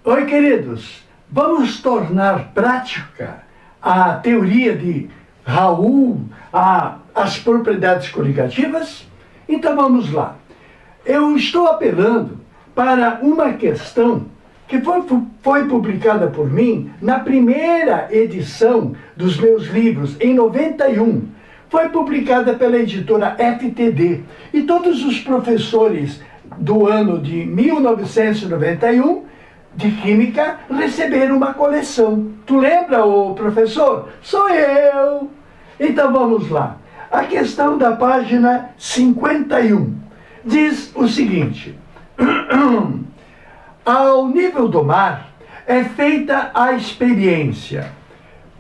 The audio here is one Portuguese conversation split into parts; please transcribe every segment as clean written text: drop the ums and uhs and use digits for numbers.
Oi, queridos. Vamos tornar prática a teoria de Raoult, as propriedades coligativas? Então vamos lá. Eu estou apelando para uma questão que foi publicada por mim na primeira edição dos meus livros, em 91. Foi publicada pela editora FTD. E todos os professores do ano de 1991 de Química receberam uma coleção. Tu lembra, ô professor? Sou eu! Então vamos lá. A questão da página 51 diz o seguinte: ao nível do mar é feita a experiência.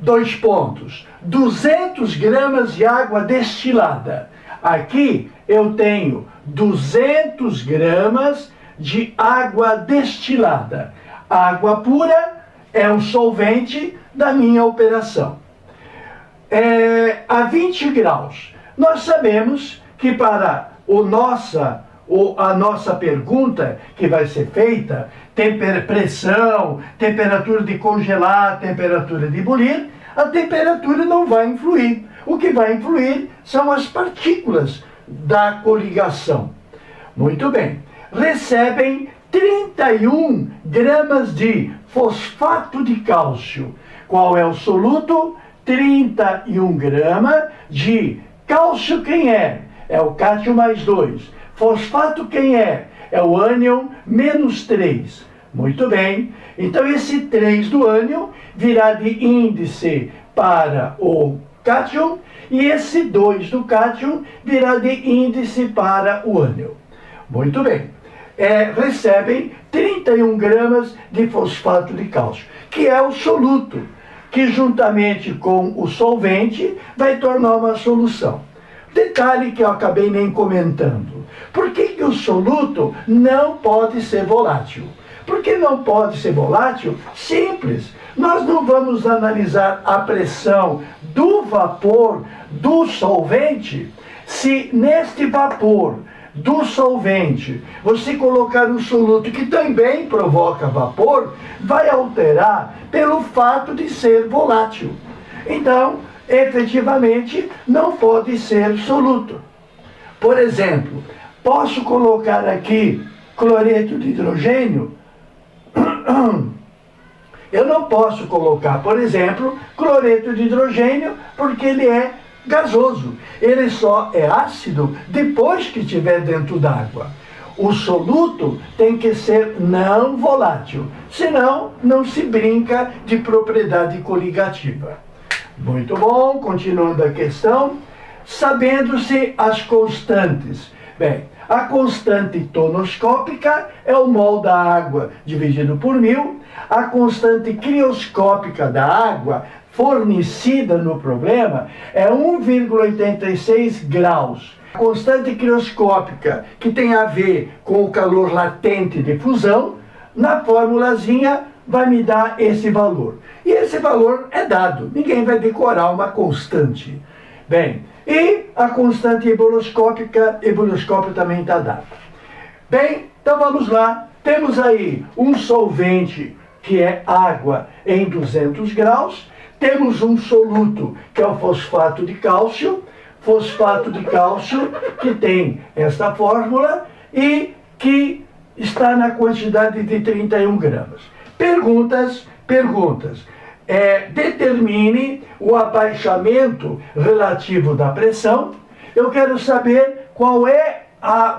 200 gramas de água destilada. Aqui eu tenho 200 gramas de água destilada. Água pura é o solvente da minha operação. A 20 graus. Nós sabemos que para a nossa pergunta que vai ser feita, pressão, temperatura de congelar, temperatura de ebulir, a temperatura não vai influir. O que vai influir são as partículas da coligação. Muito bem. Recebem 31 gramas de fosfato de cálcio. Qual é o soluto? 31 gramas de cálcio. Quem é? É o cátio mais 2. Fosfato quem é? É o ânion menos 3. Muito bem. Então esse 3 do ânion virá de índice para o cátion e esse 2 do cátion virá de índice para o ânion. Muito bem. Recebem 31 gramas de fosfato de cálcio, que é o soluto, que juntamente com o solvente vai tornar uma solução. Detalhe que eu acabei nem comentando. Por que o soluto não pode ser volátil? Por que não pode ser volátil? Simples. Nós não vamos analisar a pressão do vapor do solvente se neste vapor do solvente você colocar um soluto que também provoca vapor, vai alterar pelo fato de ser volátil. Então, efetivamente, não pode ser soluto. Por exemplo, posso colocar aqui cloreto de hidrogênio? Eu não posso colocar, por exemplo, cloreto de hidrogênio porque ele é gasoso. Ele só é ácido depois que estiver dentro d'água. O soluto tem que ser não volátil, senão não se brinca de propriedade coligativa. Muito bom, continuando a questão. Sabendo-se as constantes. Bem, a constante tonoscópica é o mol da água dividido por 1000. A constante crioscópica da água fornecida no problema é 1,86 graus. A constante crioscópica, que tem a ver com o calor latente de fusão, na formulazinha vai me dar esse valor. E esse valor é dado, ninguém vai decorar uma constante. Bem, e a constante ebuloscópica também está dada. Bem, então vamos lá. Temos aí um solvente, que é água, em 200 graus. Temos um soluto, que é o fosfato de cálcio. Fosfato de cálcio, que tem esta fórmula e que está na quantidade de 31 gramas. Perguntas. Determine o abaixamento relativo da pressão. Eu quero saber qual é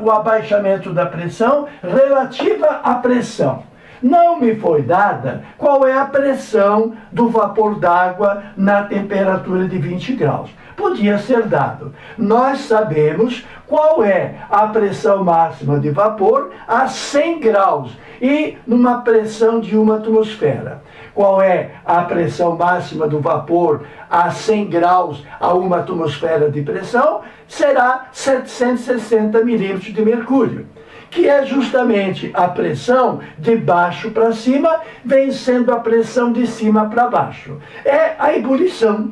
o abaixamento da pressão relativa à pressão. Não me foi dada qual é a pressão do vapor d'água na temperatura de 20 graus. Podia ser dado. Nós sabemos qual é a pressão máxima de vapor a 100 graus e numa pressão de 1 atmosfera. Qual é a pressão máxima do vapor a 100 graus a 1 atmosfera de pressão? Será 760 milímetros de mercúrio, que é justamente a pressão de baixo para cima, vencendo a pressão de cima para baixo. É a ebulição.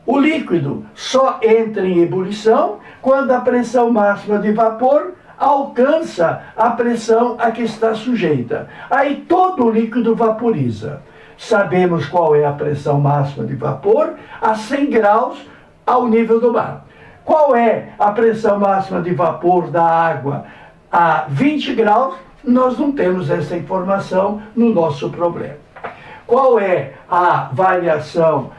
O líquido só entra em ebulição quando a pressão máxima de vapor alcança a pressão a que está sujeita. Aí todo o líquido vaporiza. Sabemos qual é a pressão máxima de vapor a 100 graus ao nível do mar. Qual é a pressão máxima de vapor da água a 20 graus? Nós não temos essa informação no nosso problema. Qual é a variação,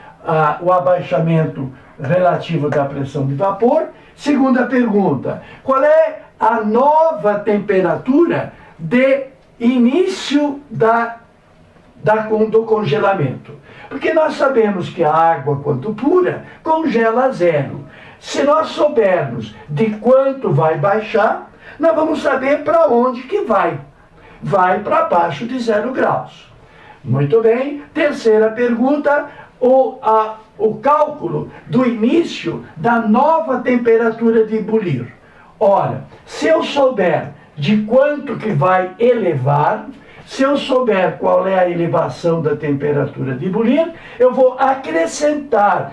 o abaixamento relativo da pressão de vapor? Segunda pergunta, qual é a nova temperatura de início do congelamento? Porque nós sabemos que a água, quando pura, congela a zero. Se nós soubermos de quanto vai baixar, nós vamos saber para onde que vai. Vai para baixo de 0 graus. Muito bem. Terceira pergunta, o cálculo do início da nova temperatura de ebulir. Ora, se eu souber de quanto que vai elevar, se eu souber qual é a elevação da temperatura de ebulir, eu vou acrescentar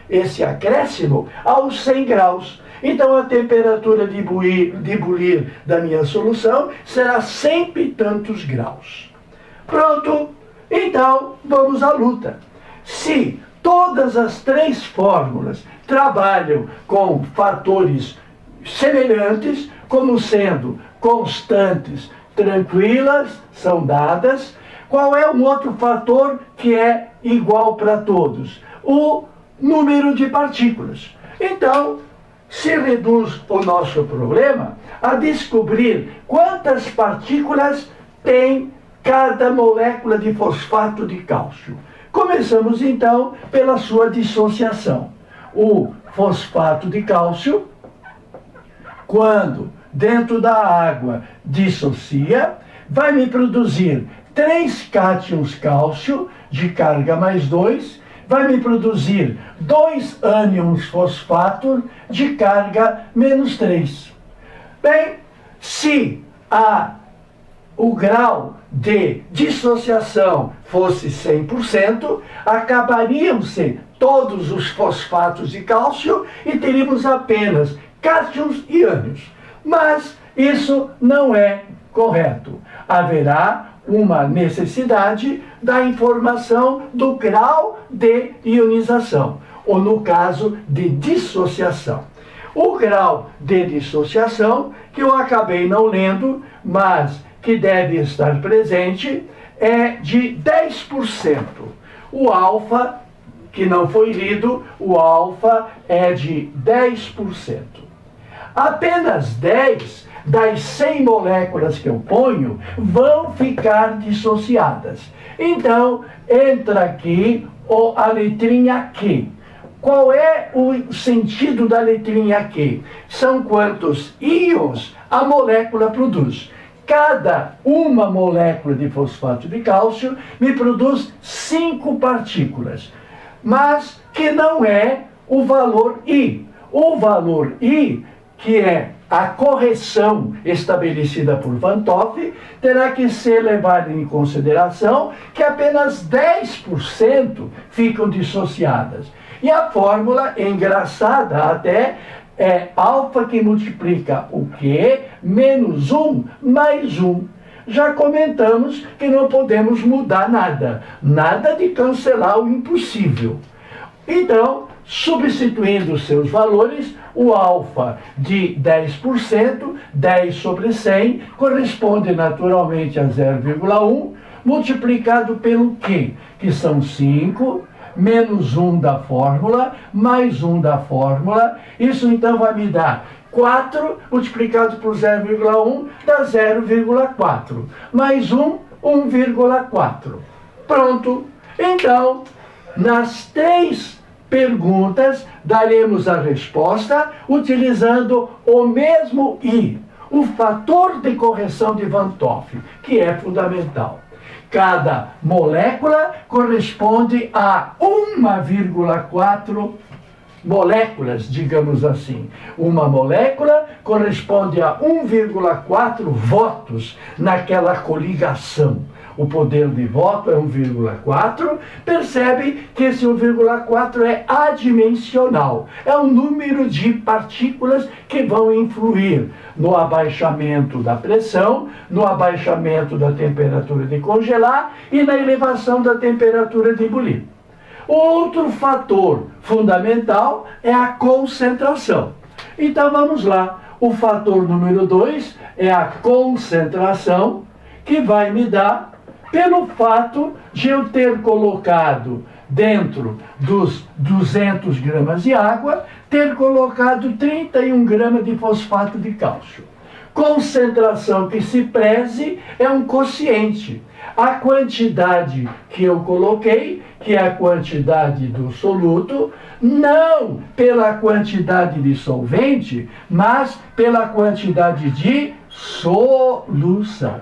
esse acréscimo aos 100 graus. Então a temperatura de ebulir da minha solução será 100 e tantos graus. Pronto? Então vamos à luta. Se todas as 3 fórmulas trabalham com fatores semelhantes, como sendo constantes, tranquilas, são dadas, qual é um outro fator que é igual para todos? O número de partículas. Então, se reduz o nosso problema a descobrir quantas partículas tem cada molécula de fosfato de cálcio. Começamos então pela sua dissociação. O fosfato de cálcio, quando dentro da água dissocia, vai me produzir 3 cátions cálcio de carga mais 2, vai me produzir 2 ânions fosfato de carga menos 3. Bem, se o grau de dissociação fosse 100%, acabariam-se todos os fosfatos de cálcio e teríamos apenas cátions e ânions. Mas isso não é correto. Haverá uma necessidade da informação do grau de ionização, ou no caso de dissociação. O grau de dissociação, que eu acabei não lendo, mas que deve estar presente, é de 10%. O alfa, que não foi lido, o alfa é de 10%. Apenas 10 das 100 moléculas que eu ponho vão ficar dissociadas. Então, entra aqui a letrinha Q. Qual é o sentido da letrinha Q? São quantos íons a molécula produz. Cada uma molécula de fosfato de cálcio me produz 5 partículas, mas que não é o valor I. O valor I, que é a correção estabelecida por Van 't Hoff, terá que ser levada em consideração que apenas 10% ficam dissociadas. E a fórmula, engraçada até, é alfa que multiplica o Q menos 1 mais 1. Já comentamos que não podemos mudar nada. Nada de cancelar o impossível. Então, substituindo os seus valores, o alfa de 10%, 10 sobre 100, corresponde naturalmente a 0,1, multiplicado pelo Q, que são 5, menos 1 da fórmula, mais 1 da fórmula. Isso então vai me dar 4 multiplicado por 0,1 dá 0,4. Mais 1, 1,4. Pronto. Então, nas 3 perguntas, daremos a resposta utilizando o mesmo I, o fator de correção de Van 't Hoff, que é fundamental. Cada molécula corresponde a 1,4 moléculas, digamos assim. Uma molécula corresponde a 1,4 votos naquela coligação. o poder de voto é 1,4, percebe que esse 1,4 é adimensional. É o número de partículas que vão influir no abaixamento da pressão, no abaixamento da temperatura de congelar e na elevação da temperatura de ebulir. Outro fator fundamental é a concentração. Então vamos lá. O fator número 2 é a concentração, que vai me dar pelo fato de eu ter colocado dentro dos 200 gramas de água, ter colocado 31 gramas de fosfato de cálcio. Concentração que se preze é um quociente. A quantidade que eu coloquei, que é a quantidade do soluto, não pela quantidade de solvente, mas pela quantidade de solução.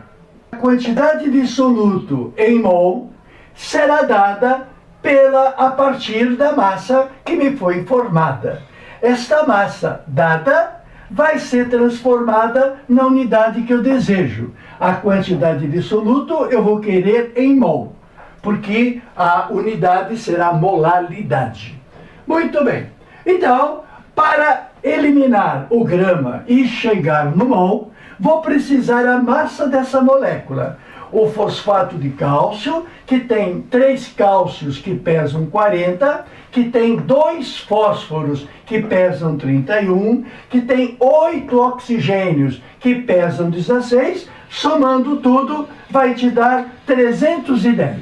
A quantidade de soluto em mol será dada a partir da massa que me foi informada. Esta massa dada vai ser transformada na unidade que eu desejo. A quantidade de soluto eu vou querer em mol, porque a unidade será molaridade. Muito bem. Então, para eliminar o grama e chegar no mol, vou precisar a massa dessa molécula. O fosfato de cálcio, que tem 3 cálcios que pesam 40, que tem 2 fósforos que pesam 31, que tem 8 oxigênios que pesam 16, somando tudo vai te dar 310.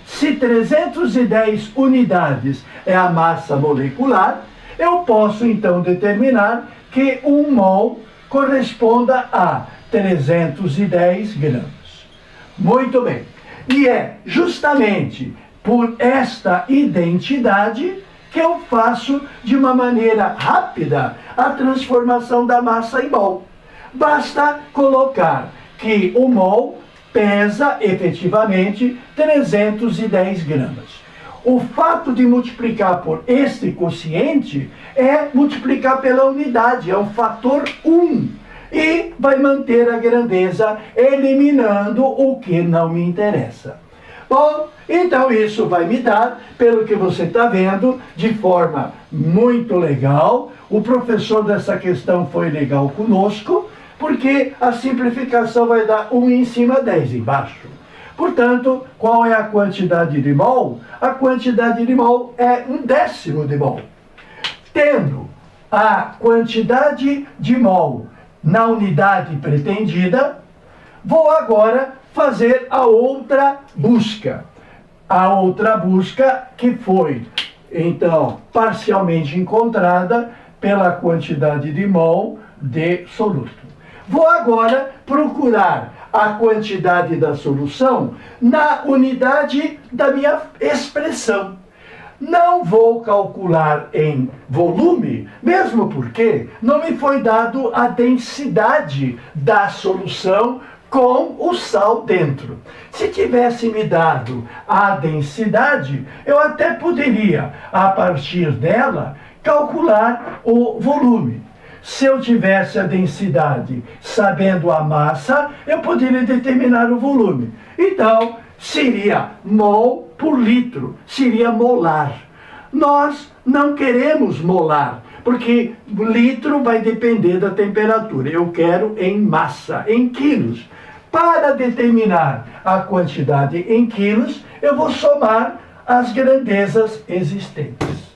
Se 310 unidades é a massa molecular, eu posso então determinar que 1 mol corresponda a 310 gramas. Muito bem. E é justamente por esta identidade que eu faço de uma maneira rápida a transformação da massa em mol. Basta colocar que o mol pesa efetivamente 310 gramas. O fato de multiplicar por este quociente é multiplicar pela unidade, é um fator 1. E vai manter a grandeza, eliminando o que não me interessa. Bom, então isso vai me dar, pelo que você está vendo, de forma muito legal. O professor dessa questão foi legal conosco, porque a simplificação vai dar 1 em cima 10 embaixo. Portanto, qual é a quantidade de mol? A quantidade de mol é 1/10 de mol. Tendo a quantidade de mol na unidade pretendida, vou agora fazer a outra busca. A outra busca que foi, então, parcialmente encontrada pela quantidade de mol de soluto. Vou agora procurar a quantidade da solução na unidade da minha expressão. Não vou calcular em volume, mesmo porque não me foi dado a densidade da solução com o sal dentro. Se tivesse me dado a densidade, eu até poderia, a partir dela, calcular o volume. Se eu tivesse a densidade sabendo a massa, eu poderia determinar o volume. Então, seria mol por litro, seria molar. Nós não queremos molar, porque litro vai depender da temperatura. Eu quero em massa, em quilos. Para determinar a quantidade em quilos, eu vou somar as grandezas existentes.